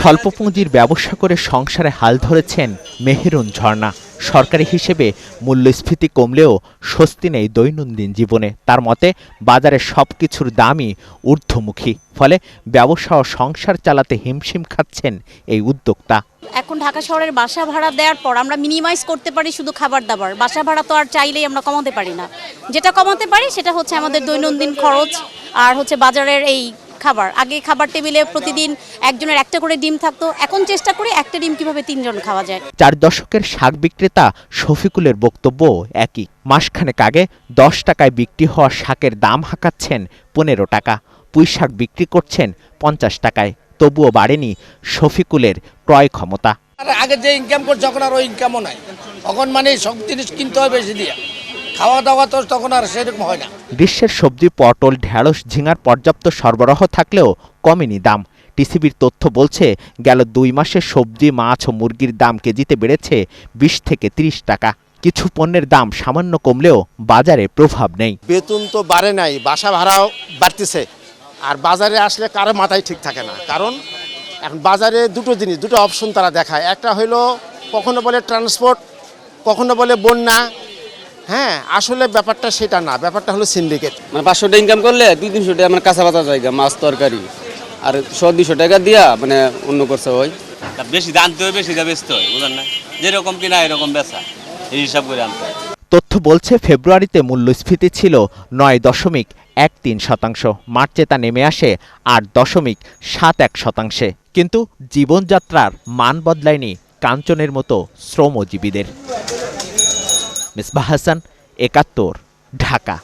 স্বল্প পুঁজির ব্যবসা করে সংসারে হাল ধরেছেন মেহেরুন ঝর্ণা। সরকারি হিসেবে মূল্যস্ফীতি কমলেও স্বস্তি নেই দৈনন্দিন জীবনে। তার মতে বাজারে সবকিছুর দামই ঊর্ধ্বমুখী, ফলে ব্যবসা ও সংসার চালাতে হিমশিম খাচ্ছেন এই উদ্যোক্তা। এখন ঢাকা শহরের বাসা ভাড়া দেওয়ার পর আমরা মিনিমাইজ করতে পারি শুধু খাবার দাবার, বাসা ভাড়া তো আর চাইলেই আমরা কমাতে পারি না। যেটা কমাতে পারি সেটা হচ্ছে আমাদের দৈনন্দিন খরচ আর হচ্ছে বাজারের এই খাবার। আগে খাবার টেবিলে প্রতিদিন একজনের একটা করে ডিম থাকতো, এখন চেষ্টা করি একটা ডিম কিভাবে 3 জন খাওয়া যায়। 4 দশকের শাক বিক্রেতা শফিকুলের বক্তব্য একই। মাসখানেক আগে 10 টাকায় বিক্রি হওয়া শাকের দাম হাঁকাচ্ছেন 15 টাকা। পুঁই শাক বিক্রি করছেন 50 টাকায়। তবুও বাড়েনি শফিকুলের ক্রয় ক্ষমতা। আগে যে ইনকাম করছে এখন আর ওই ইনকামও নাই। তখন মানে সব জিনিস কিনতে হয় বেশি দিয়ে, খাওয়া দাওয়া তো তখন আর সেরকম হয় না। গ্রীষ্মের সবজি, পটল, ঢেঁড়স, ঝিঙার পর্যাপ্ত সরবরাহ থাকলেও কমেনি দাম। টিসিবির তথ্য বলছে, গেল 2 মাসে সবজি, মাছ ও মুরগির দাম কেজিতে বেড়েছে 20 থেকে 30 টাকা। কিছু পণ্যের দাম সামান্য কমলেও বাজারে প্রভাব নেই। বেতন তো বাড়ে নাই, বাসা ভাড়াও বাড়তেছে, আর বাজারে আসলে কারো মাথায় ঠিক থাকে না। কারণ এখন বাজারে দুটো অপশন তারা দেখায়। একটা হইলো কখনো বলে ট্রান্সপোর্ট, কখনো বলে বন্যা। হ্যাঁ, আসলে ব্যাপারটা সেটা না, ব্যাপারটা হলো সিন্ডিকেট। মানে 500 টাকা ইনকাম করলে 200-300 টাকা মানে কাঁচা বাজার জায়গা, মাছ তরকারি, আর 100-200 টাকা দিয়া মানে অন্য করছে হয়। বেশি আনতে হয়, বেশি বেচতে হয়, বুঝলেন না? যেরকম কিনা এরকম বেচা, এই হিসাব করে আনতে হয়। তথ্য বলছে, ফেব্রুয়ারিতে মূল্যস্ফীতি ছিল 9.13%। মার্চে তা নেমে আসে 8.71%। কিন্তু জীবনযাত্রার মান বদলায়নি কাঞ্চনের মতো শ্রমজীবীদের। মিসবাহ হাসান, 71, ঢাকা।